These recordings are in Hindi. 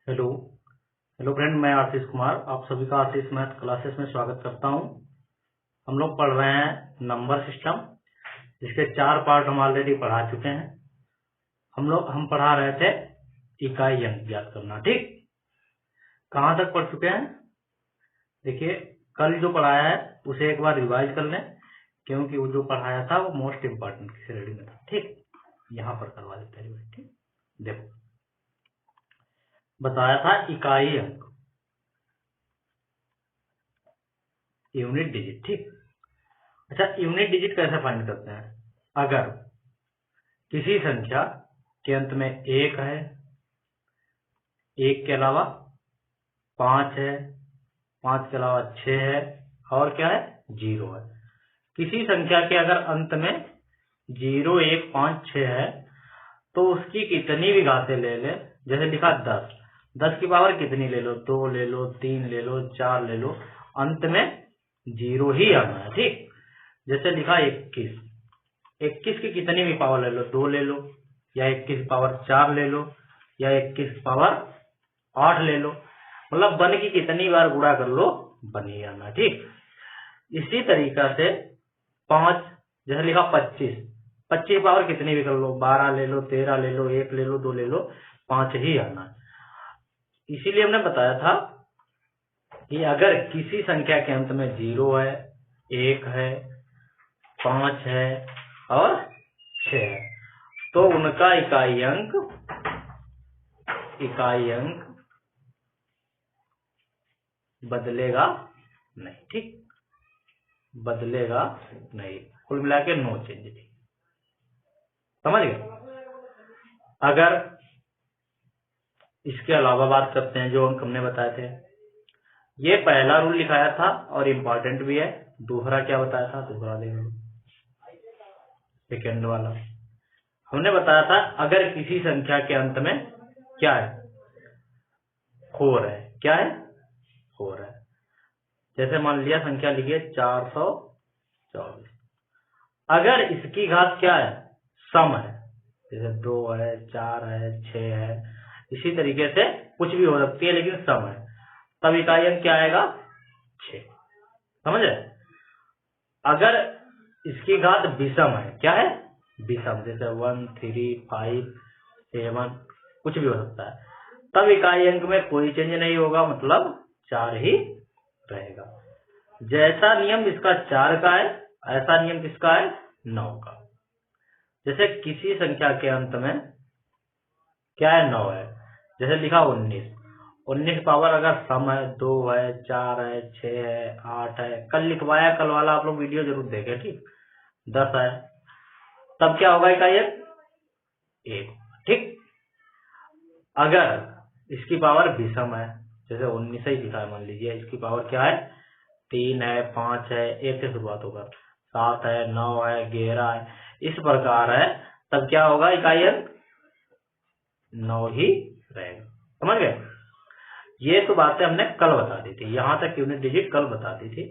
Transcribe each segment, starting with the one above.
हेलो हेलो फ्रेंड, मैं आशीष कुमार आप सभी का आशीष मैथ क्लासेस में स्वागत करता हूं। हम लोग पढ़ रहे हैं नंबर सिस्टम, जिसके 4 पार्ट हम ऑलरेडी पढ़ा चुके हैं। हम पढ़ा रहे थे इकाई अंक ज्ञात करना। ठीक, कहाँ तक पढ़ चुके हैं? देखिए, कल जो पढ़ाया है उसे एक बार रिवाइज कर लें, क्योंकि वो जो पढ़ाया था वो मोस्ट इम्पोर्टेंट की श्रेणी में था। ठीक, यहाँ पर करवा देते हैं। ठीक, देखो बताया था इकाई अंक, यूनिट डिजिट। ठीक, अच्छा, यूनिट डिजिट कैसे फाइंड करते हैं? अगर किसी संख्या के अंत में 1 है, 1 के अलावा 5 है, 5 के अलावा 6 है, और क्या है? 0 है। किसी संख्या के अगर अंत में 0, 1, 5, 6 है तो उसकी कितनी भी घातें ले ले, जैसे लिखा 10, 10 की पावर कितनी ले लो? 2 ले लो, 3 ले लो, 4 ले लो, अंत में 0 ही आना है। ठीक, जैसे लिखा 21, 21 की कितनी भी पावर ले लो, 2 ले लो, या 21 पावर 4 ले लो, या 21 पावर 8 ले लो, मतलब 1 की कितनी बार गुणा कर लो, 1 ही आना। ठीक, इसी तरीका से 5, जैसे लिखा 25, 25 पावर कितनी भी कर लो, 12 ले लो, 13 ले लो, 1 ले लो, 2 ले लो, 5 ही आना है। इसीलिए हमने बताया था कि अगर किसी संख्या के अंत में 0 है, 1 है, 5 है और 6 है तो उनका इकाई अंक बदलेगा नहीं। ठीक, बदलेगा नहीं, कुल मिला के नो चेंज। समझ गए? अगर इसके अलावा बात करते हैं, जो अंक हमने बताए थे, ये पहला रूल लिखाया था और इम्पोर्टेंट भी है। दूसरा क्या बताया था? दूसरा देख लो, सेकेंड वाला हमने बताया था, अगर किसी संख्या के अंत में क्या है? 4 है। क्या है? 4 है। जैसे मान लिया संख्या लिखिए 424, अगर इसकी घात क्या है? सम है, जैसे 2 है, 4 है, 6 है, इसी तरीके से कुछ भी हो सकती है लेकिन सम है, तब इकाई अंक क्या आएगा? 6। समझे? अगर इसकी घात विषम है, क्या है? विषम, जैसे 1, 3, 5, 7, कुछ भी हो सकता है, तब इकाई अंक में कोई चेंज नहीं होगा, मतलब 4 ही रहेगा। जैसा नियम इसका 4 का है, ऐसा नियम किसका है? 9 का। जैसे किसी संख्या के अंत में क्या है? 9 है, जैसे लिखा 19, 19 पावर अगर सम है, 2 है, 4 है, 6 है, 8 है, कल लिखवाया, कल वाला आप लोग वीडियो जरूर देखें। ठीक, 10 है, तब क्या होगा इकाई अंक? 1। ठीक, अगर इसकी पावर विषम है, जैसे 19 ही लिखा है, मान लीजिए इसकी पावर क्या है? 3 है, 5 है, 1 से शुरुआत होगा, 7 है, 9 है, 11 है, इस प्रकार है, तब क्या होगा इकाई अंक? 9 ही रहेगा। समझ गए? ये तो बातें हमने कल बता दी थी, यहां तक यूनिट डिजिट कल बता दी थी।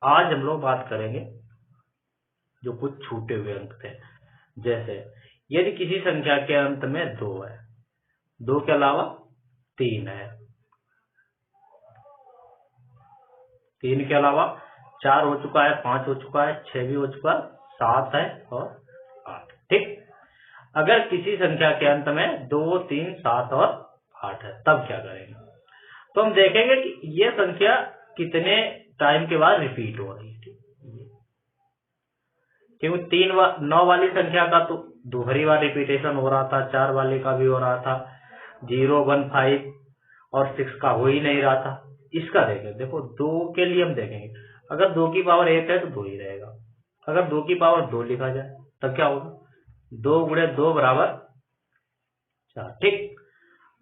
आज हम लोग बात करेंगे जो कुछ छूटे हुए अंक थे। जैसे यदि किसी संख्या के अंत में 2 है, 2 के अलावा 3 है, 3 के अलावा 4 हो चुका है, 5 हो चुका है, 6 भी हो चुका है, 7 है और 8। ठीक, अगर किसी संख्या के अंत में 2, 3, 7 और 8 है, तब क्या करेंगे? तो हम देखेंगे कि ये संख्या कितने टाइम के बाद रिपीट हो रही है। क्योंकि 9 वाली संख्या का तो दूसरी बार रिपीटेशन हो रहा था, 4 वाले का भी हो रहा था, 0, 1, 5 और 6 का हो ही नहीं रहा था। इसका देखें, देखो 2 के लिए हम देखेंगे, अगर 2 की पावर 1 है तो 2 ही रहेगा। अगर 2 की पावर 2 लिखा जाए तब क्या होगा? 2 गुणे 2 बराबर 4। ठीक,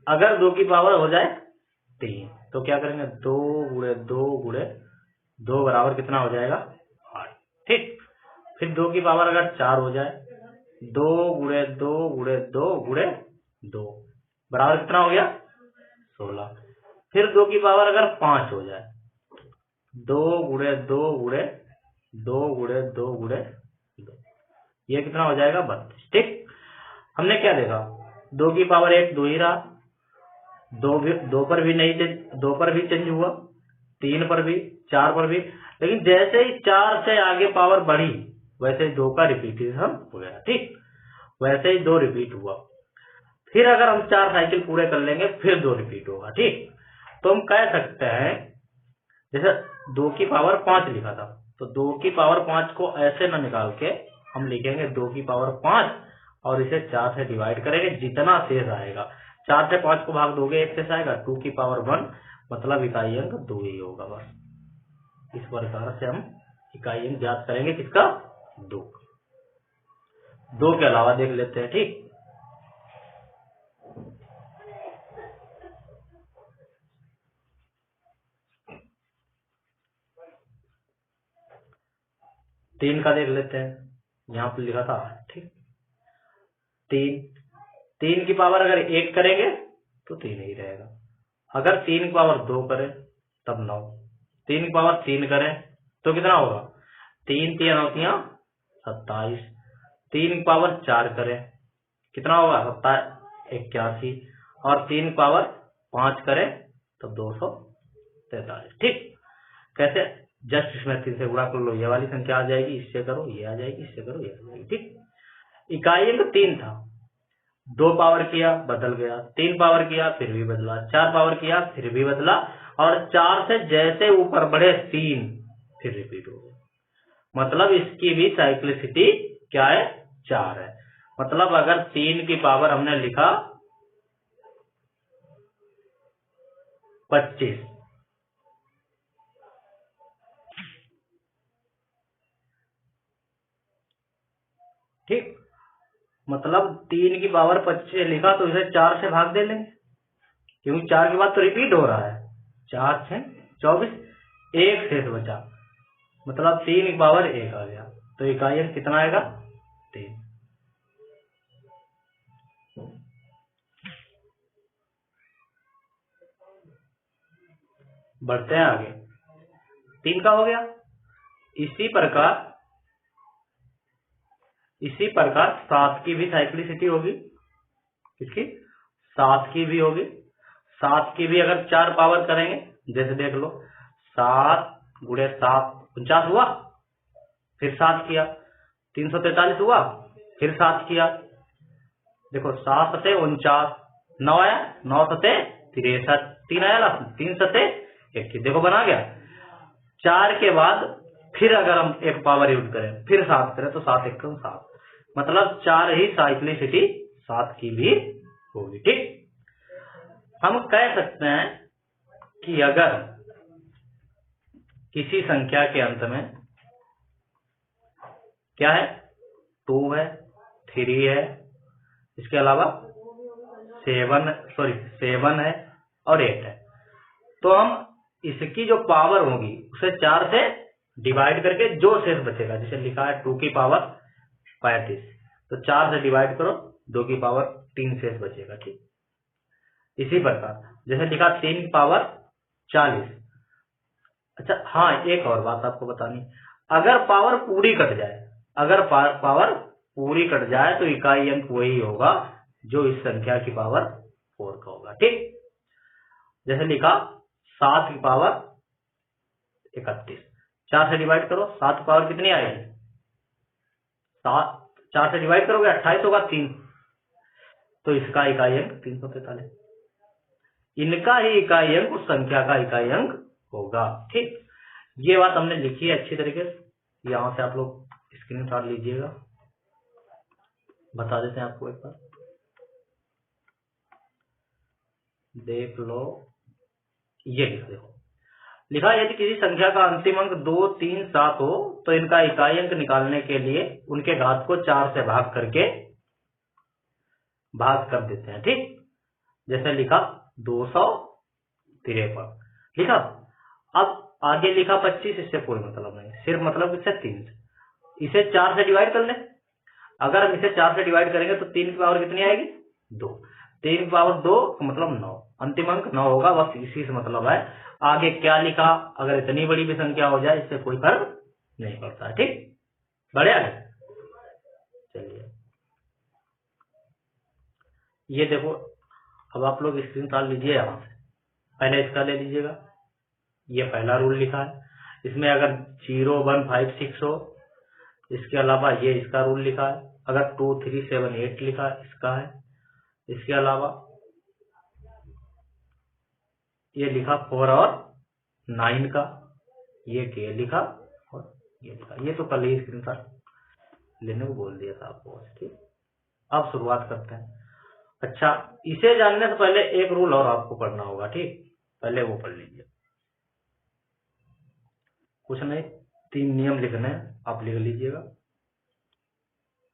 अगर 2 की पावर हो जाए 3 तो क्या करेंगे? 2 गुणे 2 गुणे 2 बराबर कितना हो जाएगा? 8। ठीक, फिर 2 की पावर अगर 4 हो जाए, 2 गुणे 2 गुणे 2 गुणे 2 बराबर कितना हो गया? 16। फिर 2 की पावर अगर 5 हो जाए, 2 गुणे 2 गुणे 2 गुणे 2 गुणे 2, ये कितना हो जाएगा? 32। ठीक, हमने क्या देखा? 2 की पावर 1 2 ही रहा, दो पर भी नहीं, दो पर भी चेंज हुआ, 3 पर भी, 4 पर भी, लेकिन जैसे ही 4 से आगे पावर बढ़ी वैसे ही 2 का रिपीटेशन हो गया। ठीक, वैसे ही 2 रिपीट हुआ। फिर अगर हम 4 साइकिल पूरे कर लेंगे फिर 2 रिपीट होगा। ठीक, तो हम कह सकते हैं जैसे 2 की पावर 5 लिखा था, तो 2 की पावर 5 को ऐसे ना निकाल के हम लिखेंगे 2 की पावर 5 और इसे 4 से डिवाइड करेंगे, जितना शेष आएगा 4 से 5 को भाग दोगे 1 शेष आएगा, 2 की पावर 1 मतलब इकाई अंक 2 ही होगा। बस इस प्रकार से हम इकाई अंक ज्ञात करेंगे, किसका? 2 के अलावा देख लेते हैं। ठीक, तीन का देख लेते हैं, यहाँ पर लिखा था। ठीक, 3 की पावर अगर 1 करेंगे तो 3 ही रहेगा, अगर 3 की पावर 2 करें तब 9, 3 की पावर 3 करें तो कितना होगा? 3 3 9 27, 3 की पावर 4 करें कितना होगा? 81, और 3 की पावर 5 करें तब 243। ठीक, कैसे? जस्ट इसमें 3 से गुणा कर लो, ये वाली संख्या आ जाएगी, इससे करो ये आ जाएगी, इससे करो ये आ जाएगी। ठीक, इकाई अंक 3 था, 2 पावर किया बदल गया, 3 पावर किया फिर भी बदला, 4 पावर किया फिर भी बदला, और 4 से जैसे ऊपर बढ़े 3 फिर रिपीट हो गया। मतलब इसकी भी साइक्लिसिटी क्या है? 4 है। मतलब अगर 3 की पावर हमने लिखा 25, ठीक, मतलब 3 की पावर 25 लिखा तो इसे 4 से भाग दे लेंगे, क्योंकि 4 के बाद तो रिपीट हो रहा है। 4 6 24, 1 शेष बचा, मतलब 3 की पावर 1 आ गया, तो इकाई अंक कितना आएगा? 3। बढ़ते हैं आगे, 3 का हो गया। इसी प्रकार 7 की भी साइक्लिसिटी होगी, किसकी? 7 की भी होगी। 7 की भी अगर 4 पावर करेंगे, जैसे देख लो 7 गुणे 7 49 हुआ, फिर 7 किया, 343 हुआ, फिर 7 किया, देखो 7 सते 49, 9 आया, 9 सते 63, 3 आया, 3 सते 21, देखो बना गया। 4 के बाद फिर अगर हम एक पावर यूज करें फिर 7 करें तो 7 1 7, मतलब 4 ही साइक्लिसिटी 7 की भी होगी। ठीक, हम कह सकते हैं कि अगर किसी संख्या के अंत में क्या है? 2 है, 3 है, इसके अलावा 7 है और 8 है, तो हम इसकी जो पावर होगी उसे 4 से डिवाइड करके जो शेष बचेगा, जैसे लिखा है 2 की पावर 35, तो 4 से डिवाइड करो, 2 की पावर 3 शेष बचेगा। ठीक, इसी प्रकार जैसे लिखा 3 की पावर 40। अच्छा हाँ, एक और बात आपको बतानी, अगर पावर पूरी कट जाए, अगर पावर पूरी कट जाए तो इकाई अंक वही होगा जो इस संख्या की पावर 4 का होगा। ठीक, जैसे लिखा 7 की पावर 31, 4 से डिवाइड करो, 7 की पावर कितनी आएगी? 7, 4 से डिवाइड करोगे 28 होगा, 3, तो इसका इकाई अंक 343, इनका ही इकाई अंक उस संख्या का इकाई अंक होगा। ठीक, ये बात हमने लिखी है अच्छी तरीके से, यहां से आप लोग स्क्रीनशॉट लीजिएगा, बता देते हैं आपको एक बार, देख लो, ये देखो लिखा, यदि किसी संख्या का अंतिम अंक 2 3 7 हो तो इनका इकाई अंक निकालने के लिए उनके घात को 4 से भाग कर देते हैं। ठीक, जैसे लिखा 253 लिखा, अब आगे लिखा 25, इससे कोई मतलब नहीं, सिर्फ मतलब इससे 3, इसे 4 से डिवाइड कर ले, अगर हम इसे 4 से डिवाइड करेंगे तो 3 की पावर कितनी आएगी? 2, 3 की पावर 2 मतलब 9, अंतिम अंक 9 होगा, बस इसी से मतलब है। आगे क्या लिखा, अगर इतनी बड़ी भी संख्या हो जाए इससे कोई फर्क नहीं पड़ता है। ठीक, बढ़िया है। चलिए ये देखो, अब आप लोग स्क्रीनशॉट लीजिए यहाँ से, पहले इसका ले लीजिएगा, ये पहला रूल लिखा है, इसमें अगर 0 1 5 6 हो, इसके अलावा ये इसका रूल लिखा है, अगर 2 3 7 8 लिखा है इसका है, इसके अलावा ये लिखा 4 और 9 का, ये के लिखा और ये लिखा, ये तो कल ही स्क्रीनशॉट लेने को बोल दिया था आपको। ठीक, अब शुरुआत करते हैं। अच्छा, इसे जानने से पहले एक रूल और आपको पढ़ना होगा। ठीक, पहले वो पढ़ लीजिए, कुछ नहीं, 3 नियम लिखने हैं, आप लिख लीजिएगा,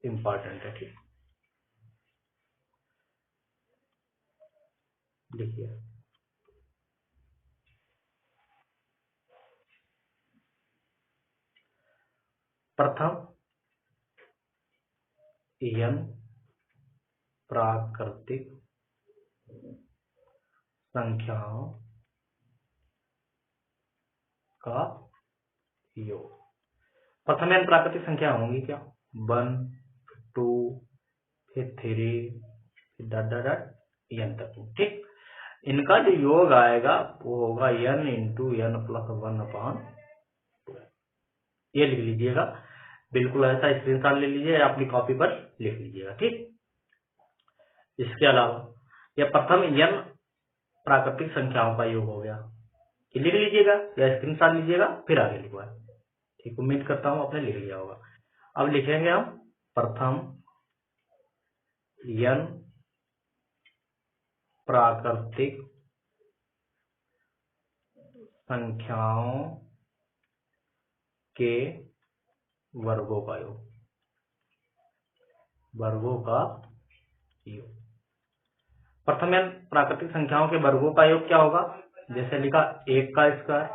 इंपॉर्टेंट है। ठीक, लिखिए। प्रथम n प्राकृतिक संख्याओं का योग। प्रथम n प्राकृतिक संख्या होंगी क्या? 1 2 फिर 3 फिर n तक। ठीक, इनका जो योग आएगा वो होगा n इंटू n प्लस 1/2। ये लिख लीजिएगा, बिल्कुल ऐसा स्क्रीनशॉट ले लीजिए, अपनी कॉपी पर लिख लीजिएगा। ठीक, इसके अलावा यह प्रथम n प्राकृतिक संख्याओं का योग हो गया, कि लिख लीजिएगा या स्क्रीनशॉट लीजिएगा फिर आगे लिखवाएं। ठीक, उम्मीद करता हूं आपने लिख लिया होगा। अब लिखेंगे हम प्रथम n प्राकृतिक संख्याओं के वर्गों का योग, वर्गों का योग। प्रथम n प्राकृतिक संख्याओं के वर्गों का योग क्या होगा? जैसे लिखा 1 का स्क्वायर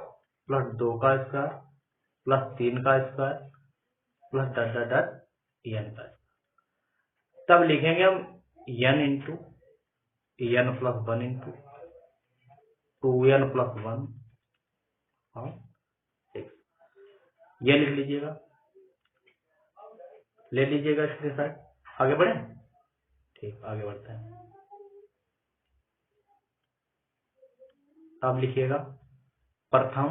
प्लस 2 का स्क्वायर प्लस 3 का स्क्वायर प्लस n का। तब लिखेंगे हम n into n plus 1 into 2n plus 1 और 6। ये लिख लीजिएगा, ले लीजिएगा स्क्रीनशॉट। आगे बढ़े। ठीक, आगे बढ़ते हैं। अब लिखिएगा प्रथम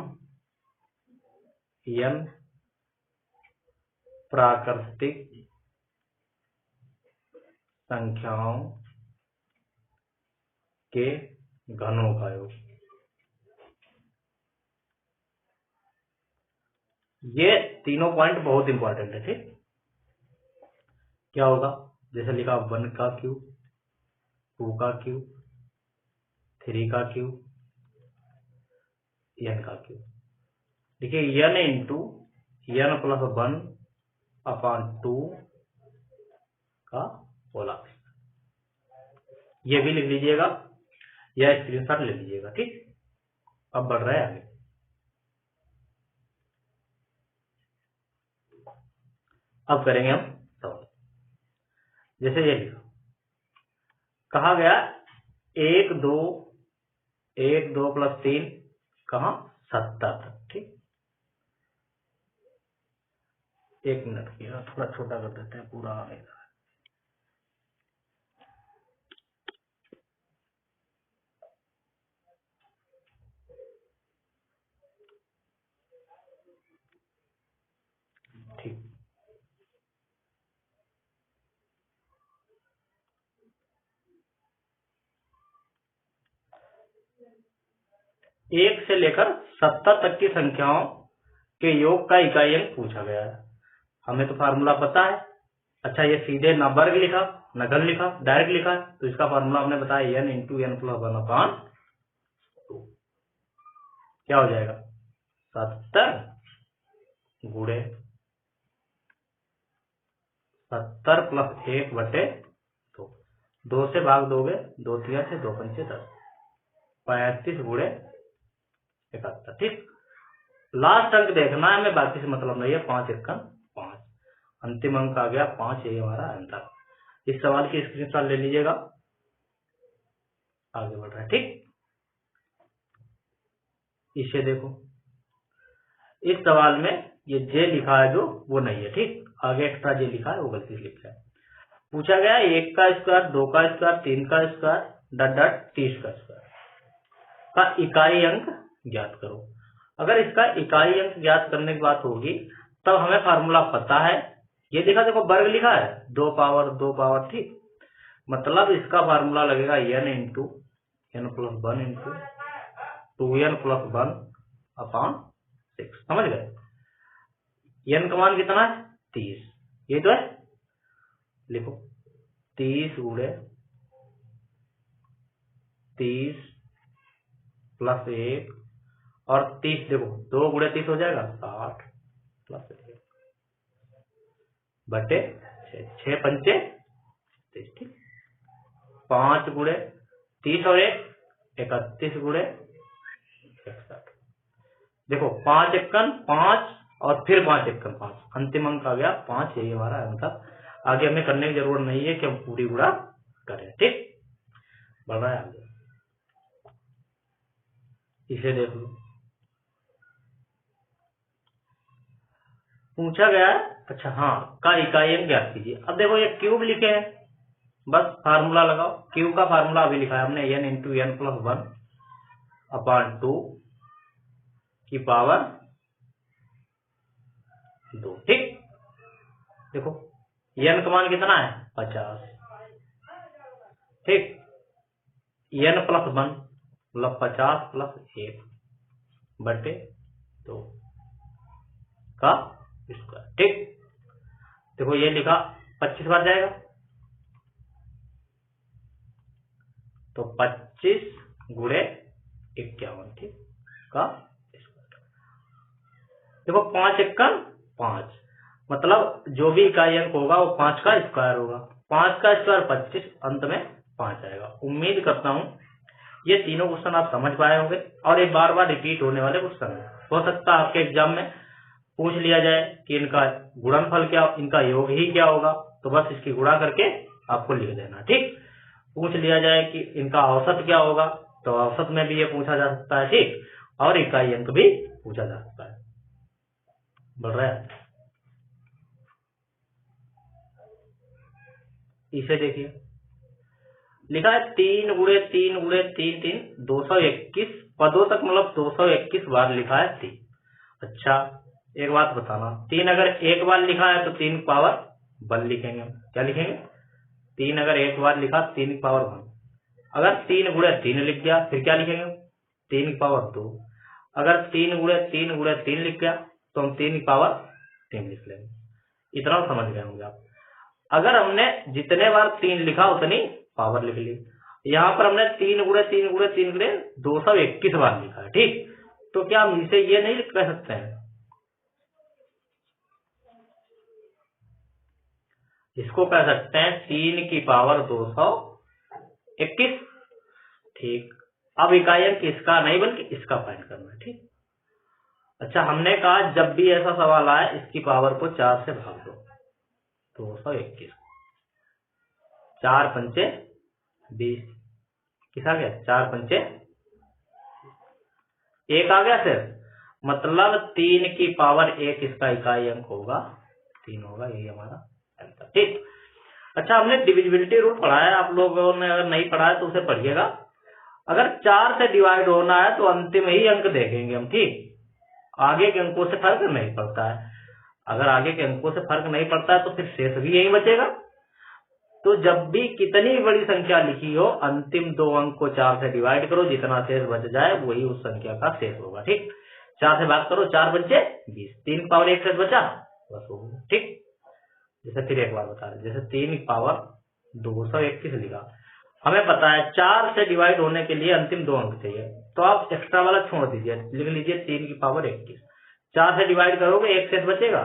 n प्राकृतिक संख्याओं के घनों का योग। ये तीनों पॉइंट बहुत इंपॉर्टेंट है। ठीक, क्या होगा? जैसे लिखा 1 का क्यूब, 2 का क्यूब, 3 का क्यूब, n का क्यूब। देखिए n इंटू n प्लस 1/2 का होल। ये भी लिख लीजिएगा या स्क्रीनशॉट ले लीजिएगा। ठीक, अब बढ़ रहे हैं आगे। अब करेंगे हम सवाल। जैसे ये लिखा, कहा गया 1 2 प्लस 3 कहा 70 तक। ठीक, 1 मिनट की, थोड़ा छोटा कर देते हैं, पूरा आएगा। ठीक, एक से लेकर 70 तक की संख्याओं के योग का इकाई अंक पूछा गया है। हमें तो फार्मूला पता है। अच्छा, ये सीधे ना वर्ग लिखा ना घन लिखा, डायरेक्ट लिखा, तो इसका फार्मूला हमने बताया n इंटू n प्लस 1/2। क्या हो जाएगा? 70 गुणे 70 प्लस 1/2। 2 से भाग दोगे, 2 3 से 2 5 10, 35 गुणे 71। ठीक, लास्ट अंक देखना है हमें, बाकी से मतलब नहीं है। 5 1 5, अंतिम अंक आ गया 5, ये हमारा आंसर। इस सवाल की स्क्रीनशॉट ले लीजिएगा, आगे बढ़ रहा है। ठीक, इसे देखो, इस सवाल में ये जे लिखा है जो वो नहीं है। ठीक, आगे एक्स्ट्रा जे लिखा है वो गलती से लिखा है। पूछा गया 1 का स्क्वायर 2 का स्क्वायर 3 का स्क्वायर डॉट डॉट 30 का स्क्वायर का इकाई अंक ज्ञात करो। अगर इसका इकाई अंक ज्ञात करने की बात होगी तब हमें फार्मूला पता है। ये देखा, देखो वर्ग लिखा है 2 पावर, ठीक। मतलब इसका फार्मूला लगेगा n into n plus 1 into 2n plus 1 upon 6। समझ गए? n का मान कितना है? 30। ये तो है, लिखो 30 गुणे 30 प्लस 1 और 30, देखो 2 गुणे 30 हो जाएगा 60 प्लस 1 बटे 6 पंचे 30, ठीक। 5 गुणे 30 और 1 31 गुणे 61। देखो 5 एकन 5 और फिर 5 एकन 5, अंतिम अंक आ गया 5। यही हमारा आंसर। आगे हमें करने की जरूरत नहीं है कि हम पूरी गुणा करें, ठीक। बढ़ रहा है आगे, इसे देख लो। पूछा गया है, अच्छा हाँ, का इकाई अंक ज्ञात कीजिए। अब देखो ये क्यूब लिखे हैं, बस फार्मूला लगाओ। क्यूब का फार्मूला अभी लिखा है हमने, n into n plus 1 upon 2 की पावर 2, ठीक। देखो n का मान कितना है? 50, ठीक। n प्लस 1 मतलब 50 प्लस 1 बटे 2 का स्क्वायर, ठीक। देखो ये लिखा 25 बार जाएगा तो 25 गुणे 51, ठीक, का स्क्वायर। देखो 5 एकन 5, मतलब जो भी इकाई अंक होगा वो 5 का स्क्वायर होगा। 5 का स्क्वायर 25, अंत में 5 आएगा। उम्मीद करता हूं ये तीनों क्वेश्चन आप समझ पाए होंगे और ये बार बार रिपीट होने वाले क्वेश्चन है। हो सकता है आपके एग्जाम में पूछ लिया जाए कि इनका गुणनफल क्या, इनका योग ही क्या होगा, तो बस इसकी गुणा करके आपको लिख देना, ठीक। पूछ लिया जाए कि इनका औसत क्या होगा, तो औसत में भी ये पूछा जा सकता है, ठीक, और इकाई अंक भी पूछा जा सकता है। बढ़ रहा है, इसे देखिए लिखा है 3 गुणे 3 गुणे 3 3 221 पदों तक, मतलब 221 बार लिखा है 3। अच्छा एक बात बताना, 3 अगर एक बार लिखा है तो 3 पावर 1 लिखेंगे हम। क्या लिखेंगे? 3 अगर एक बार लिखा 3 पावर 1। अगर 3 गुणे 3 लिख गया फिर क्या लिखेंगे? 3 पावर 2। अगर 3 गुणे 3 गुणे 3 लिख गया तो हम 3 पावर 3 लिख लेंगे। इतना समझ गए होंगे आप। अगर हमने जितने बार 3 लिखा उतनी पावर लिख ली। यहाँ पर हमने 3 गुणे 3 गुणे 3 गुणे 221 बार लिखा है, ठीक। तो क्या हम इसे ये नहीं कह सकते हैं, इसको कह सकते हैं 3 की पावर 221, ठीक। अब इकाई अंक इसका नहीं बल्कि इसका फाइंड करना है, ठीक। अच्छा हमने कहा जब भी ऐसा सवाल आए इसकी पावर को 4 से भाग दो। 221 4 पंचे 20, किस आ गया? 4 पंचे 1 आ गया सर, मतलब 3 की पावर 1 इसका इकाई अंक होगा, 3 होगा। यही हमारा आंसर, ठीक। अच्छा हमने डिविजिबिलिटी रूल पढ़ा है, आप लोगों ने अगर नहीं पढ़ा है तो उसे पढ़िएगा। अगर 4 से डिवाइड होना है तो अंतिम ही अंक देखेंगे हम, ठीक। आगे के अंकों से फर्क नहीं पड़ता है। अगर आगे के अंकों से फर्क नहीं पड़ता है तो फिर शेष भी यही बचेगा। तो जब भी कितनी बड़ी संख्या लिखी हो, अंतिम 2 अंक को 4 से डिवाइड करो, जितना शेष बच जाए वही उस संख्या का शेष होगा, ठीक। 4 से भाग करो, 4 बचे 20, 3 पावर 1 शेष बचा, बस हो गया, ठीक। जैसे फिर एक बार बता रहे, जैसे 3 पावर 221 लिखा, हमें पता है 4 से डिवाइड होने के लिए अंतिम 2 अंक चाहिए, तो आप एक्स्ट्रा वाला छोड़ दीजिए, लिख लीजिए 3 की पावर 21। 4 से डिवाइड करोगे 1 शेष बचेगा,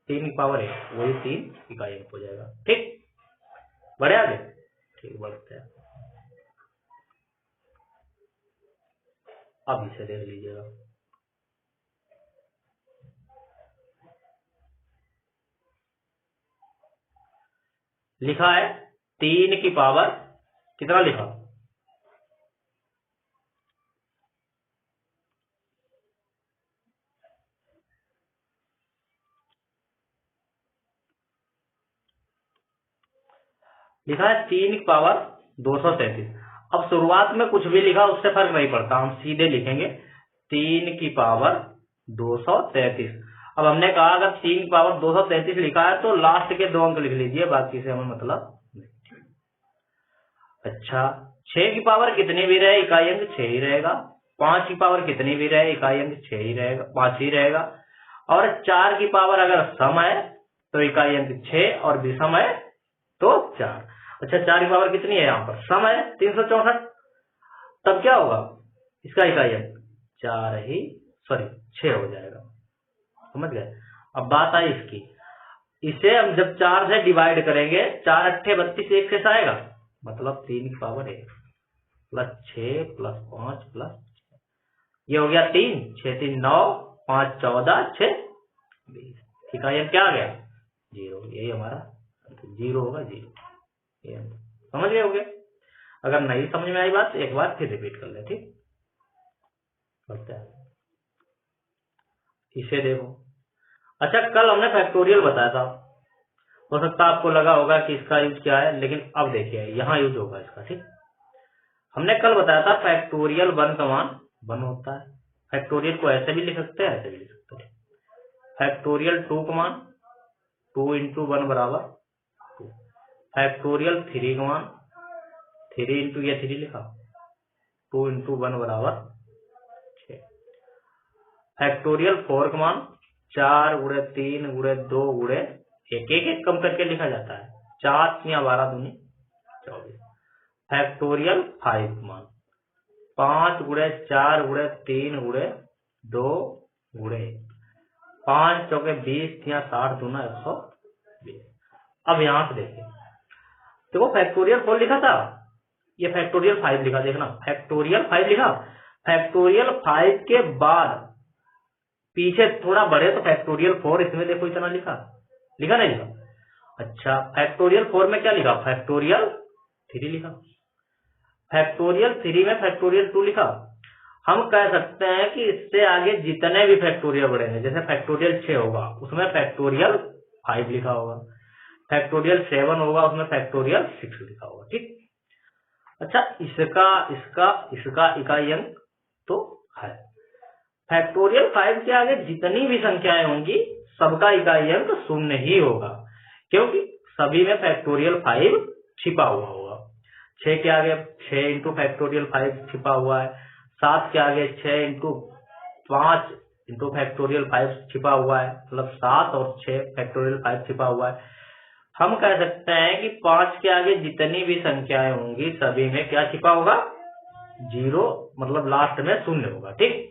3 की पावर 1, वही 3 इकाई अंक हो जाएगा, ठीक। बढ़े आगे, ठीक, बढ़ते हैं। अब इसे देख लीजिएगा, लिखा है 3 की पावर कितना लिखा? लिखा है 3 की पावर 233। अब शुरुआत में कुछ भी लिखा उससे फर्क नहीं पड़ता, हम सीधे लिखेंगे 3 की पावर 233। अब हमने कहा अगर 3 की पावर 233 लिखा है तो लास्ट के 2 अंक लिख लीजिए, बाकी से हमें मतलब नहीं। अच्छा 6 की पावर कितनी भी रहे इकाई अंक 6 ही रहेगा, 5 की पावर कितनी भी रहे इकाई अंक 6 ही रहेगा, 5 ही रहेगा, और 4 की पावर अगर सम है तो इकाई अंक 6 और विषम है तो 4। अच्छा 4 की पावर कितनी है, यहाँ पर सम है 364, तब क्या होगा इसका इकाई अंक 6 हो जाएगा, समझ गए। अब बात आई इसकी, इसे हम जब 4 से डिवाइड करेंगे 4 अट्ठे 32 एक शेष आएगा, मतलब 3 की पावर 1 प्लस 6 प्लस 5 प्लस 6, ये हो गया 3, 6 3 9, 5 14, 6 20, इकाई अंक क्या आ गया 0, यही हमारा 0 होगा 0, ये समझ गए होगे। अगर नहीं समझ में आई बात एक बार फिर रिपीट कर ले, ठीक करते हैं। इसे देखो, अच्छा कल हमने फैक्टोरियल बताया था, हो सकता है आपको लगा होगा कि इसका यूज क्या है, लेकिन अब देखिए यहाँ यूज होगा इसका, ठीक। हमने कल बताया था फैक्टोरियल 1 का मान 1 होता है, फैक्टोरियल को ऐसे भी लिख सकते हैं ऐसे भी लिख सकते हैं। फैक्टोरियल 2 का मान 2 इंटू 1 बराबर 2, फैक्टोरियल 3 का मान 3 इंटू या 3 लिखा 2 इंटू 1 बराबर 6, फैक्टोरियल 4 का मान 4 गुणे 3 गुणे 2 गुणे एक एक कम करके लिखा जाता है, 4 या 12 दूनी 24, फैक्टोरियल 5 का मान 5 गुणे 4 गुणे 3 गुणे 2 गुणे 5 चौके 20 या 60 दूना 120। अब यहां से देखिए, तो वो फैक्टोरियल 4 लिखा था, ये फैक्टोरियल 5 लिखा, देखना फैक्टोरियल 5 लिखा, फैक्टोरियल 5 के बाद पीछे थोड़ा बढ़े तो फैक्टोरियल 4, इसमें देखो इतना लिखा नहीं लिखा। अच्छा फैक्टोरियल 4 में क्या लिखा, फैक्टोरियल 3 लिखा, फैक्टोरियल 3 में फैक्टोरियल 2 लिखा। हम कह सकते हैं कि इससे आगे जितने भी फैक्टोरियल बढ़ेंगे, जैसे फैक्टोरियल 6 होगा उसमें फैक्टोरियल 5 लिखा होगा, फैक्टोरियल 7 होगा उसमें फैक्टोरियल 6 लिखा होगा, ठीक। अच्छा इसका इकाई अंक तो है, फैक्टोरियल 5 के आगे जितनी भी संख्याएं होंगी सबका इकाई अंक 0 ही होगा, क्योंकि सभी में फैक्टोरियल 5 छिपा हुआ होगा। 6 के आगे 6 इंटू फैक्टोरियल 5 छिपा हुआ है, 7 के आगे 6 इंटू 5 इंटू फैक्टोरियल 5 छिपा हुआ है, मतलब 7 और 6 फैक्टोरियल 5 छिपा हुआ है। हम कह सकते हैं कि 5 के आगे जितनी भी संख्याएं होंगी सभी में क्या छिपा होगा 0, मतलब लास्ट में 0 होगा, ठीक।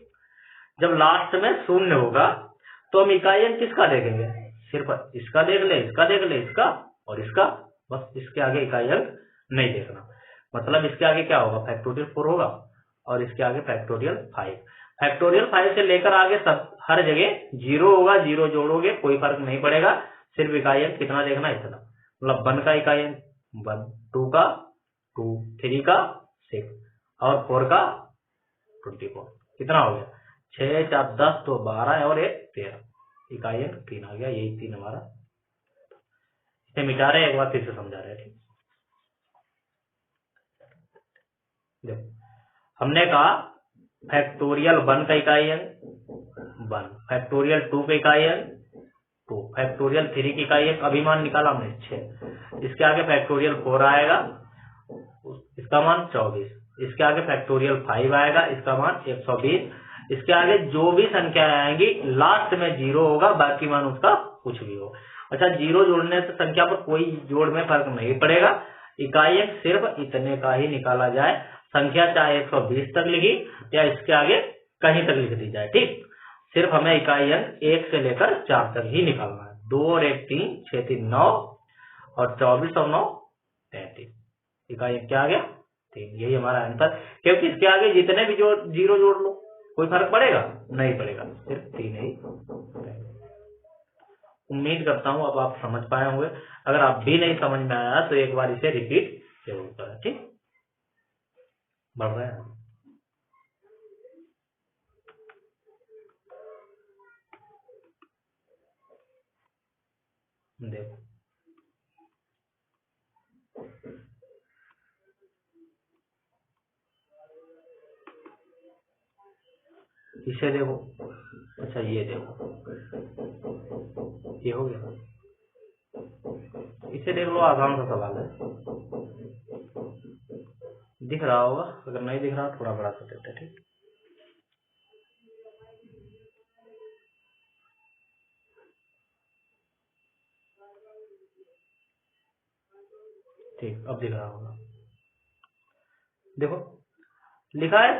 जब लास्ट में 0 होगा तो हम इकाई अंक किसका देखेंगे, सिर्फ इसका देख ले, इसका देख ले, इसका और इसका, बस इसके आगे इकाई अंक नहीं देखना। मतलब इसके आगे क्या होगा फैक्टोरियल 4 होगा और इसके आगे फैक्टोरियल 5, फैक्टोरियल 5 से लेकर आगे सब हर जगह 0 होगा, 0 जोड़ोगे कोई फर्क नहीं पड़ेगा, सिर्फ इकाई अंक कितना देखना इतना, मतलब 1 का इकाई अंक 1, 2 का 2, 3 का 6 और 4 का 24, कितना हो गया 6 4 10 तो 12 और 1 13, इकाई अंक 3 आ गया, यही 3 हमारा। इसे मिटा रहे हैं, एक बार फिर से समझा रहे हैं, ठीक। देखो हमने कहा फैक्टोरियल 1 का इकाई अंक 1, फैक्टोरियल 2 का इकाई अंक 2, फैक्टोरियल 3 की इकाई अंक अभी मान निकाला हमने 6, इसके आगे फैक्टोरियल 4 आएगा इसका मान 24, इसके आगे फैक्टोरियल 5 आएगा इसका मान 120, इसके आगे जो भी संख्या आएंगी लास्ट में 0 होगा, बाकी मान उसका कुछ भी हो। अच्छा 0 जोड़ने से संख्या पर कोई जोड़ में फर्क नहीं पड़ेगा, इकाई अंक सिर्फ इतने का ही निकाला जाए, संख्या चाहे 120 तक लिखी या इसके आगे कहीं तक लिख दी जाए, ठीक। सिर्फ हमें इकाई अंक 1 से लेकर 4 तक ही निकालना है, 2 और 1 3, 6 3 9 और 24 और 9 33, इकाई अंक क्या आ गया 3, यही हमारा आंसर, क्योंकि इसके आगे जितने भी 0 जोड़ लो कोई फर्क पड़ेगा नहीं पड़ेगा, सिर्फ 3 ही। उम्मीद करता हूं अब आप समझ पाए होंगे, अगर आप भी नहीं समझ में आया तो एक बार इसे रिपीट जरूर करें, ठीक। बढ़ रहा है देखो, इसे देखो, अच्छा ये देखो, ये हो गया, इसे देख लो, आसान सा सवाल है, दिख रहा होगा, अगर नहीं दिख रहा थोड़ा बड़ा कर देते। ठीक, ठीक, अब दिख रहा होगा। देखो लिखा है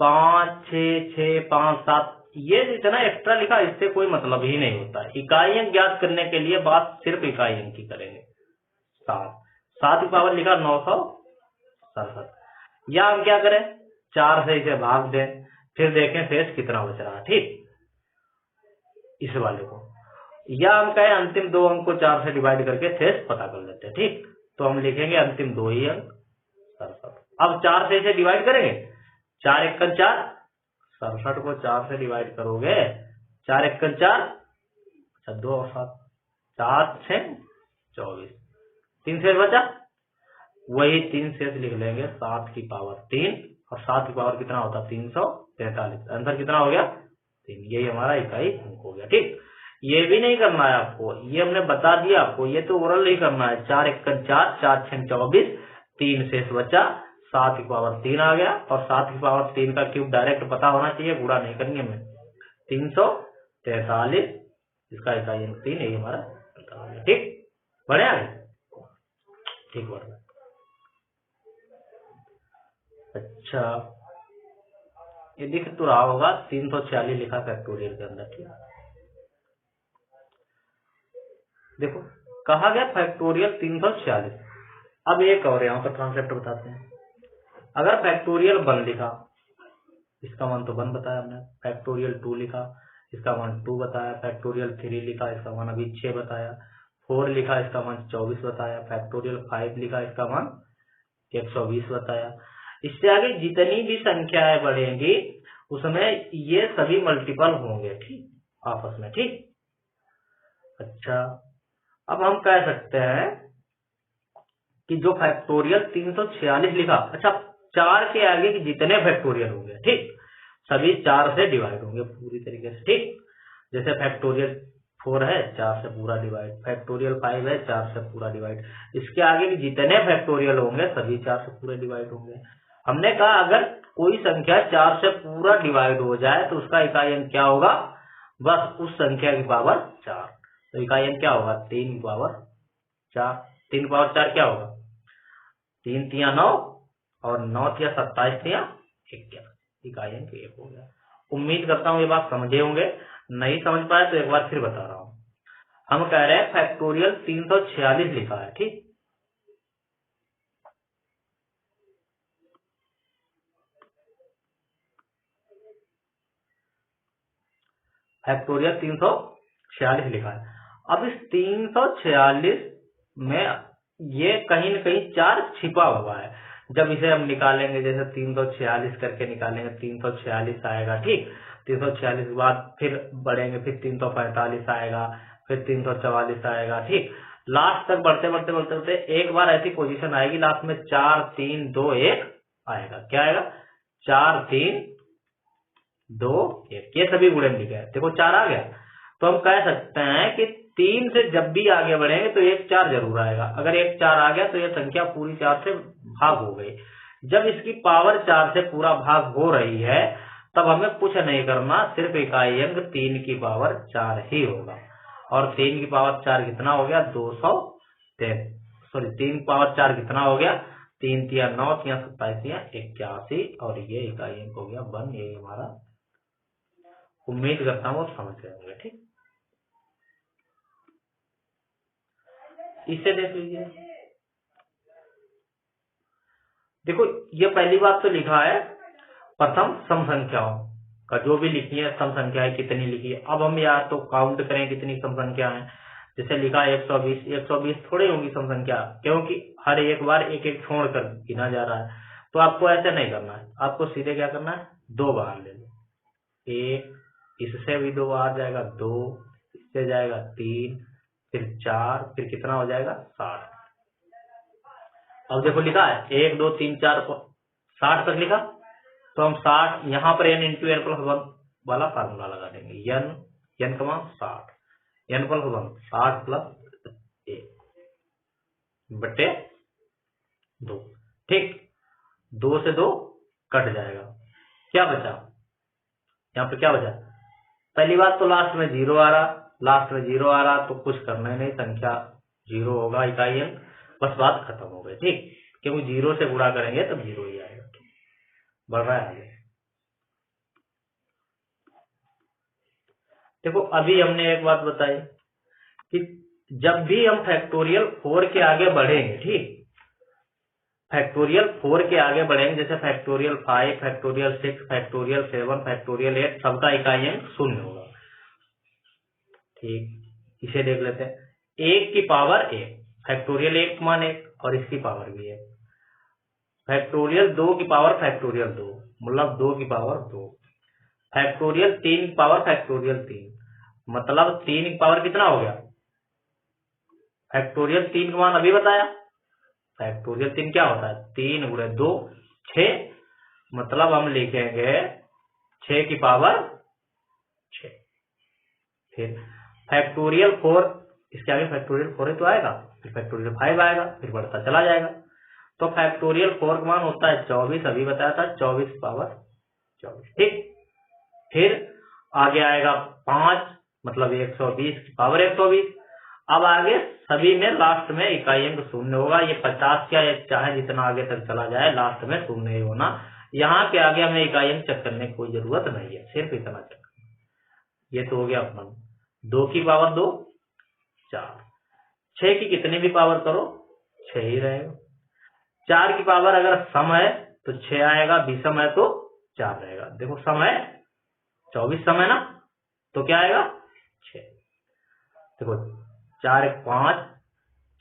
5 6 6 5 7, ये जितना एक्स्ट्रा लिखा इससे कोई मतलब ही नहीं होता। इकाई अंक ज्ञात करने के लिए बात सिर्फ इकाई अंक की करेंगे। 7 की पावर लिखा 967, या हम क्या करें, 4 से इसे भाग दें, फिर देखें शेष कितना बच रहा है। ठीक, इस वाले को, या हम कहें अंतिम 2 अंक को 4 से डिवाइड करके शेष पता कर लेते हैं। ठीक, तो हम लिखेंगे अंतिम 2 ही अंक 67। अब 4 से इसे डिवाइड करेंगे, 4 एकम 4, 67 को 4 से डिवाइड करोगे, 4 एकम 4, अच्छा 2 और 7, 4 6 24, 3 शेष बचा, वही 3 शेष लिख लेंगे 7 की पावर 3, और 7 की पावर कितना होता है 343। आंसर कितना हो गया 3, यही हमारा इकाई अंक हो गया। ठीक, ये भी नहीं करना है आपको, ये हमने बता दिया आपको, ये तो ओरल नहीं करना है। 4 एकम 4, 4 6 24, 3 शेष बचा, 7 की पावर 3 आ गया, और 7 की पावर 3 का क्यूब डायरेक्ट पता होना चाहिए, गुणा नहीं करेंगे हमें, 343, इसका इकाई अंक 3, यही हमारा आंसर हो गया। ठीक, बढ़िया है, ठीक बढ़िया। अच्छा, ये दिख तो रहा होगा 346 लिखा फैक्टोरियल के अंदर। ठीक, देखो कहा गया फैक्टोरियल 346। अब एक और यहाँ पर कॉन्सेप्ट बताते हैं। अगर फैक्टोरियल 1 लिखा, इसका मान तो 1 बताया हमने, फैक्टोरियल 2 लिखा, इसका मान 2 बताया, फैक्टोरियल 3 लिखा, इसका मान अभी 6 बताया, 4 लिखा, इसका मान 24 बताया, फैक्टोरियल 5 लिखा, इसका मान 120 बताया। इससे आगे जितनी भी संख्याएं बढ़ेंगी उसमें ये सभी मल्टीपल होंगे। ठीक, आपस में। ठीक, अच्छा, अब हम कह सकते हैं कि जो फैक्टोरियल 346 लिखा, अच्छा 4 के आगे के जितने फैक्टोरियल होंगे, ठीक, सभी 4 से डिवाइड होंगे पूरी तरीके से। ठीक, जैसे फैक्टोरियल 4 है, 4 से पूरा डिवाइड, फैक्टोरियल 5 है, 4 से पूरा डिवाइड, इसके आगे के जितने फैक्टोरियल होंगे सभी 4 से पूरे डिवाइड होंगे। हमने कहा अगर कोई संख्या 4 से पूरा डिवाइड हो जाए तो उसका इकाई अंक क्या होगा, बस उस संख्या की पावर 4। तो इकाई अंक क्या होगा 3 की पावर 4। 3 की पावर 4 क्या होगा, 3 तिया 9, और 9 तिया 27, तिया 11, इकाई अंक 1 हो गया। उम्मीद करता हूँ ये बात समझे होंगे, नहीं समझ पाए तो एक बार फिर बता रहा हूँ। हम कह रहे हैं फैक्टोरियल 346 लिखा है। ठीक, फैक्टोरियल 346 लिखा है। अब इस 346 में ये कहीं न कहीं 4 छिपा हुआ है। जब इसे हम निकालेंगे, जैसे 346 करके निकालेंगे, 346 आएगा। ठीक, 346 के बाद फिर बढ़ेंगे, फिर 345 आएगा, फिर 344 आएगा। ठीक, लास्ट तक बढ़ते बढ़ते बढ़ते बढ़ते एक बार ऐसी पोजीशन आएगी लास्ट में 4 3 2 1 आएगा। क्या आएगा, 4 3 2 1, ये सभी गुणे लिखे हैं। देखो 4 आ गया, तो हम कह सकते हैं कि 3 से जब भी आगे बढ़ेंगे तो 1 4 जरूर आएगा। अगर 1 4 आ गया तो यह संख्या पूरी 4 से भाग हो गई। जब इसकी पावर 4 से पूरा भाग हो रही है तब हमें कुछ नहीं करना, सिर्फ इकाई अंक 3 की पावर 4 ही होगा। और 3 की पावर 4 कितना हो गया, 203, सॉरी 3 की पावर 4 कितना हो गया, 3 तिया 9, तिया 27, तिया 81, और ये इकाई अंक हो गया 1। यही हमारा, उम्मीद करता हूँ समझ गए होंगे। ठीक, इसे देख लीजिए। देखो ये पहली बात तो लिखा है प्रथम सम संख्याओं का, जो भी लिखी है सम संख्याएं कितनी लिखी है। अब हम या तो काउंट करें कितनी सम संख्या है। जैसे लिखा है 120, 120 थोड़ी होंगी सम संख्या, क्योंकि हर एक बार एक एक छोड़कर गिना जा रहा है। तो आपको ऐसे नहीं करना है, आपको सीधे क्या करना है, 2 बार ले लो। 1, इससे भी 2 बार जाएगा, 2 इससे जाएगा, 3, फिर 4, फिर कितना हो जाएगा 60। अब देखो लिखा है 1 2 3 4 60 तक लिखा, तो हम 60 यहाँ पर n इंटू n प्लस 1 वाला फार्मूला लगा देंगे। n का मान 60, n प्लस 1 60 प्लस 1 बटे 2। ठीक, 2 से 2 कट जाएगा, क्या बचा यहाँ पे, क्या बचा? पहली बात तो लास्ट में 0 आ रहा, लास्ट में 0 आ रहा तो कुछ करना ही नहीं, संख्या 0 होगा इकाई अंक, बस बात खत्म हो गई। ठीक, क्योंकि 0 से गुणा करेंगे तब 0 ही आएगा। बढ़ रहा है आगे। देखो अभी हमने एक बात बताई कि जब भी हम फैक्टोरियल 4 के आगे बढ़ेंगे, ठीक, फैक्टोरियल 4 के आगे बढ़ेंगे, जैसे फैक्टोरियल 5, फैक्टोरियल 6, फैक्टोरियल 7, फैक्टोरियल 8, सबका इकाई अंक 0 होगा। ठीक, इसे देख लेते हैं। 1 की पावर 1, फैक्टोरियल 1 मान 1 और इसकी पावर भी 1। फैक्टोरियल 2 की पावर फैक्टोरियल 2, मतलब 2 की पावर 2। फैक्टोरियल 3 की पावर फैक्टोरियल 3, मतलब 3 की पावर कितना हो गया? फैक्टोरियल 3 का मान अभी बताया, फैक्टोरियल 3 क्या होता है? 3 गुणे 2 6, मतलब हम लिखेंगे 6 की पावर 6। फिर फैक्टोरियल 4, इसके आगे फैक्टोरियल 4 ही तो आएगा, फिर फैक्टोरियल 5 आएगा, फिर बढ़ता चला जाएगा। तो फैक्टोरियल 4 का मान होता है 24, अभी बताया था 24 पावर 24। ठीक, फिर आगे आएगा 5, मतलब 120 की पावर 120। अब आगे सभी में लास्ट में इकाई अंक 0 होगा, ये 50 क्या चाहे जितना आगे तक चला जाए लास्ट में 0 ही होना। यहाँ के आगे हमें इकाई अंक चेक करने की कोई जरूरत नहीं है, सिर्फ इतना चेक करना। ये तो हो गया अपना 2 की पावर 2 4, 6 की कितनी भी पावर करो 6 ही रहेगा। 4 की पावर अगर सम है तो 6 आएगा, विषम है तो 4 रहेगा। देखो सम है 24, सम है ना, तो क्या आएगा 6। देखो 4 1 5,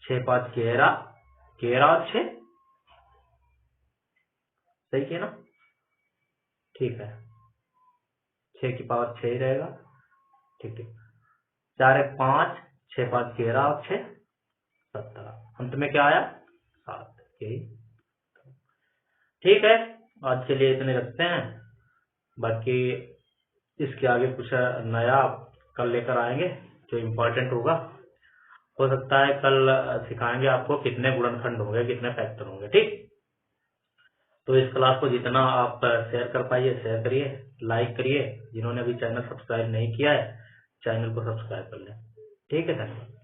6 5 11, 11 और 6 सही किया ना। ठीक है, 6 की पावर 6 ही रहेगा। ठीक ठीक, 4 1 5, 6 5 11 और 6 17, अंत में क्या आया 7। यही ठीक है, आज के लिए इतने रखते हैं, बाकी इसके आगे कुछ नया कल लेकर आएंगे जो इम्पोर्टेंट होगा। हो सकता है कल सिखाएंगे आपको कितने गुणनखंड होंगे, कितने फैक्टर होंगे। ठीक, तो इस क्लास को जितना आप शेयर कर पाइए शेयर करिए, लाइक करिए। जिन्होंने अभी चैनल सब्सक्राइब नहीं किया है चैनल को सब्सक्राइब कर लें। ठीक है, धन्यवाद।